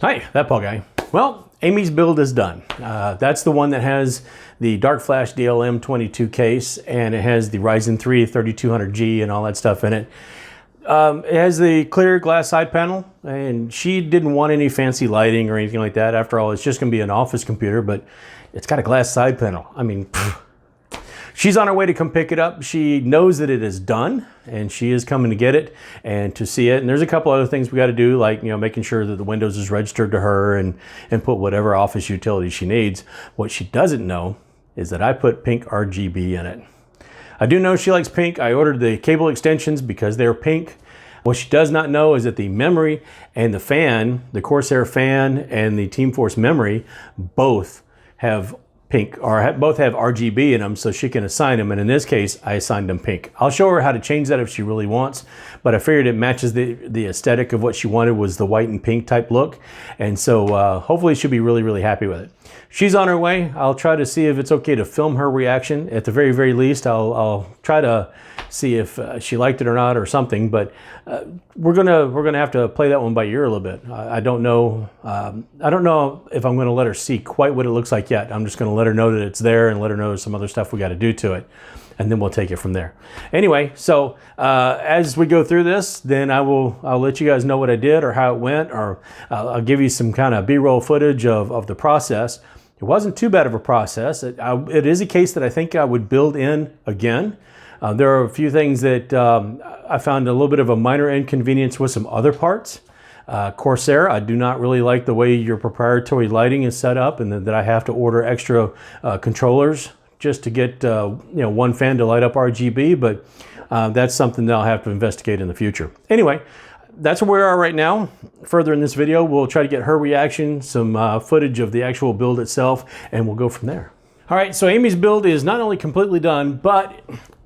Hi, ThatPaulGuy. Well, Amy's build is done. That's the one that has the Darkflash DLM22 case, and it has the Ryzen 3 3200G and all that stuff in it. It has the clear glass side panel, and she didn't want any fancy lighting or anything like that. After all, it's just going to be an office computer, but it's got a glass side panel. I mean, she's on her way to come pick it up. She knows that it is done, and she is coming to get it and to see it. And there's a couple other things we got to do, like, making sure that the Windows is registered to her and put whatever office utility she needs. What she doesn't know is that I put pink RGB in it. I do know she likes pink. I ordered the cable extensions because they're pink. What she does not know is that the memory and the fan, the Corsair fan and the Team Force memory, both have pink, or both have RGB in them, so she can assign them. And in this case, I assigned them pink. I'll show her how to change that if she really wants, but I figured it matches the aesthetic of what she wanted, was the white and pink type look. And so hopefully she'll be really, really happy with it. She's on her way. I'll try to see if it's okay to film her reaction. At the very, very least, I'll try to see if she liked it or not or something, but we're gonna have to play that one by ear a little bit. I don't know if I'm gonna let her see quite what it looks like yet. I'm just gonna let her know that it's there and let her know there's some other stuff we got to do to it, and then we'll take it from there. Anyway, so as we go through this, then I'll let you guys know what I did or how it went, or I'll give you some kind of B-roll footage of the process. It wasn't too bad of a process. It is a case that I think I would build in again. There are a few things that I found a little bit of a minor inconvenience with some other parts. Corsair, I do not really like the way your proprietary lighting is set up, and that I have to order extra controllers just to get one fan to light up RGB, but that's something that I'll have to investigate in the future. Anyway, that's where we are right now. Further in this video, we'll try to get her reaction, some footage of the actual build itself, and we'll go from there. All right, so Amy's build is not only completely done, but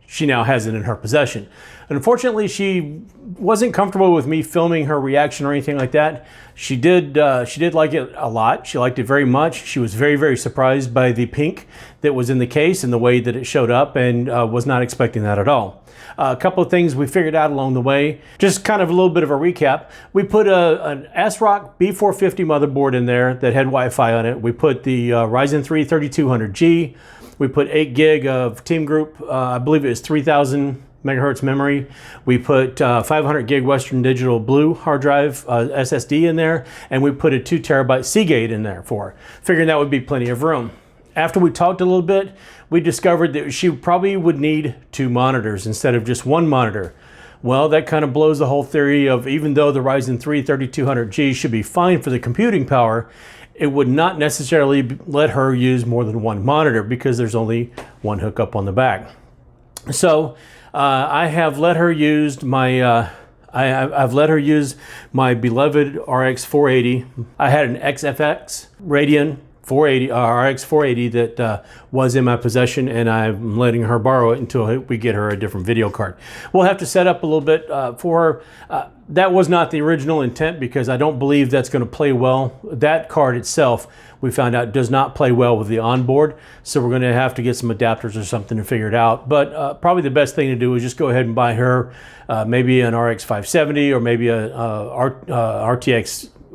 she now has it in her possession. Unfortunately, she wasn't comfortable with me filming her reaction or anything like that. She did like it a lot. She liked it very much. She was very, very surprised by the pink that was in the case and the way that it showed up, and was not expecting that at all. A couple of things we figured out along the way. Just kind of a little bit of a recap. We put an ASRock B450 motherboard in there that had Wi-Fi on it. We put the Ryzen 3 3200G. We put 8 gig of Teamgroup, I believe it was 3000 megahertz memory. We put 500 gig Western Digital Blue hard drive SSD in there, and we put a 2 terabyte Seagate in there figuring that would be plenty of room. After we talked a little bit, we discovered that she probably would need 2 monitors instead of just 1 monitor. Well, that kind of blows the whole theory of, even though the Ryzen 3 3200G should be fine for the computing power, it would not necessarily let her use more than 1 monitor because there's only 1 hookup on the back. So I have let her use my I've let her use my beloved RX 480. I had an XFX Radeon 480 RX 480 that was in my possession, and I'm letting her borrow it until we get her a different video card. We'll have to set up a little bit for her. That was not the original intent, because I don't believe that's going to play well. That card itself, we found out, does not play well with the onboard, so we're going to have to get some adapters or something to figure it out. But probably the best thing to do is just go ahead and buy her maybe an RX 570 or maybe a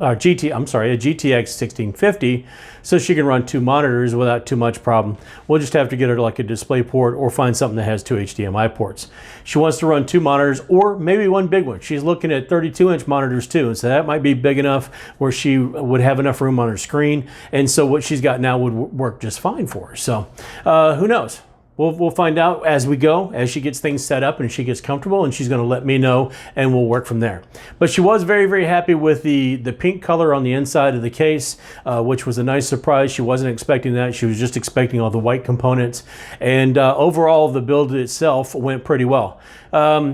GTX 1650, so she can run 2 monitors without too much problem. We'll just have to get her like a display port, or find something that has 2 HDMI ports. She wants to run 2 monitors, or maybe 1 big one. She's looking at 32-inch monitors too, and so that might be big enough where she would have enough room on her screen, and so what she's got now would work just fine for her. So who knows? We'll find out as we go, as she gets things set up and she gets comfortable, and she's going to let me know, and we'll work from there. But she was very, very happy with the pink color on the inside of the case, which was a nice surprise. She wasn't expecting that. She was just expecting all the white components. And overall, the build itself went pretty well. I'll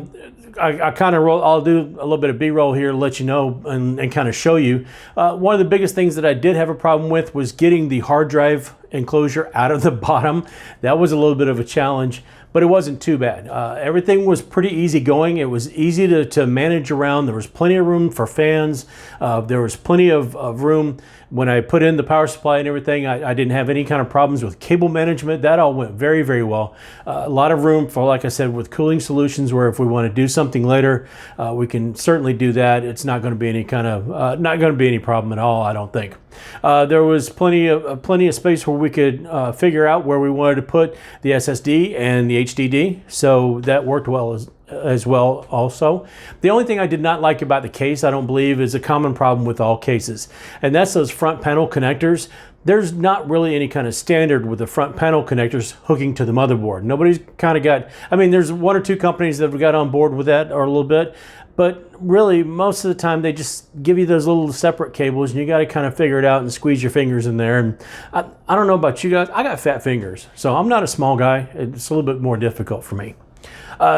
do a little bit of B-roll here to let you know and kind of show you. One of the biggest things that I did have a problem with was getting the hard drive enclosure out of the bottom. That was a little bit of a challenge, but it wasn't too bad. Everything was pretty easy going. It was easy to manage around. There was plenty of room for fans. There was plenty of room. When I put in the power supply and everything, I didn't have any kind of problems with cable management. That all went very, very well. A lot of room for, like I said, with cooling solutions, where if we want to do something later, we can certainly do that. It's not going to be any kind of, not going to be any problem at all, I don't think. There was plenty of space where we could figure out where we wanted to put the SSD and the HDD, so that worked well as well also. The only thing I did not like about the case, I don't believe, is a common problem with all cases, and that's those front panel connectors. There's not really any kind of standard with the front panel connectors hooking to the motherboard. Nobody's kind of got, I mean, there's one or two companies that have got on board with that or a little bit, but really most of the time they just give you those little separate cables, and you got to kind of figure it out and squeeze your fingers in there. And I don't know about you guys, I got fat fingers, so I'm not a small guy. It's a little bit more difficult for me.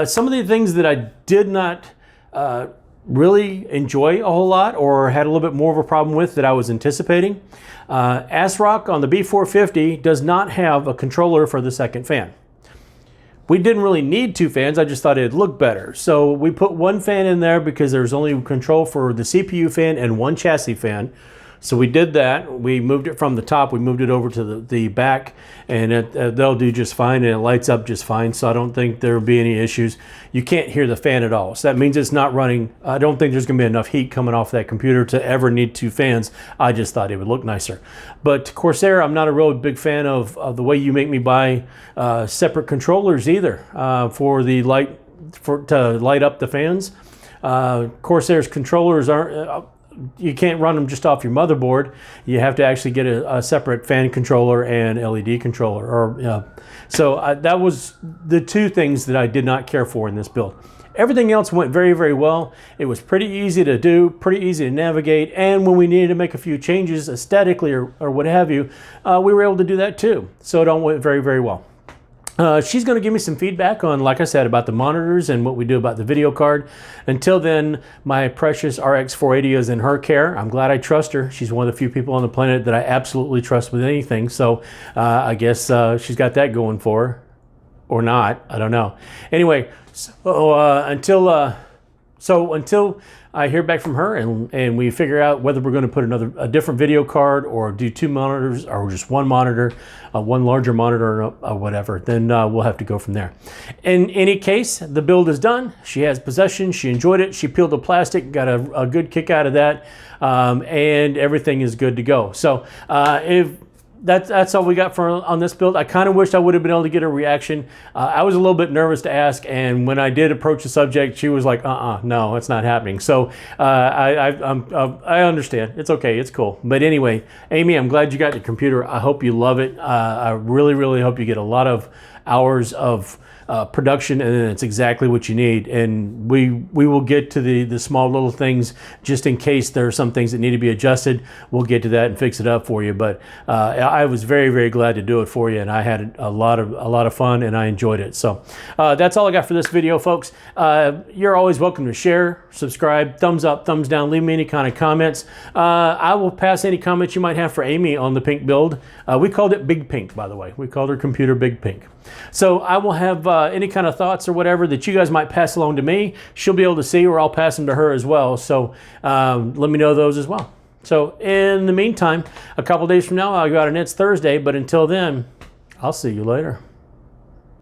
Some of the things that I did not really enjoy a whole lot, or had a little bit more of a problem with that I was anticipating. ASRock on the B450 does not have a controller for the second fan. We didn't really need two fans, I just thought it'd look better. So we put one fan in there because there's only control for the CPU fan and one chassis fan. So we did that. We moved it from the top, we moved it over to the back, and they'll do just fine, and it lights up just fine, so I don't think there'll be any issues. You can't hear the fan at all, so that means it's not running. I don't think there's gonna be enough heat coming off that computer to ever need two fans. I just thought it would look nicer. But Corsair, I'm not a really big fan of the way you make me buy separate controllers either for the to light up the fans. Corsair's controllers aren't, you can't run them just off your motherboard. You have to actually get a separate fan controller and LED controller. So that was the two things that I did not care for in this build. Everything else went very, very well. It was pretty easy to do, pretty easy to navigate, and when we needed to make a few changes aesthetically or what have you, we were able to do that too. So it all went very, very well. She's going to give me some feedback on, like I said, about the monitors and what we do about the video card. Until then, my precious RX 480 is in her care. I'm glad I trust her. She's one of the few people on the planet that I absolutely trust with anything. So I guess she's got that going for her. Or not. I don't know. Anyway, so until I hear back from her and we figure out whether we're going to put a different video card or do two monitors or just one monitor, one larger monitor or whatever, then we'll have to go from there. In any case, the build is done. She has possession. She enjoyed it. She peeled the plastic, got a good kick out of that, and everything is good to go. So if that's all we got on this build. I kind of wished I would have been able to get a reaction. I was a little bit nervous to ask, and when I did approach the subject, she was like, no, it's not happening. So I understand. It's okay. It's cool. But anyway, Amy, I'm glad you got your computer. I hope you love it. I really, really hope you get a lot of hours of production, and it's exactly what you need. And we will get to the small little things just in case there are some things that need to be adjusted. We'll get to that and fix it up for you. But I was very, very glad to do it for you, and I had a lot of fun, and I enjoyed it. So that's all I got for this video, folks. You're always welcome to share, subscribe, thumbs up, thumbs down, leave me any kind of comments. I will pass any comments you might have for Amy on the pink build. We called it Big Pink, by the way. We called her computer Big Pink. So I will have any kind of thoughts or whatever that you guys might pass along to me. She'll be able to see, or I'll pass them to her as well. So let me know those as well. So in the meantime, a couple days from now, I'll go out and it's Thursday. But until then, I'll see you later.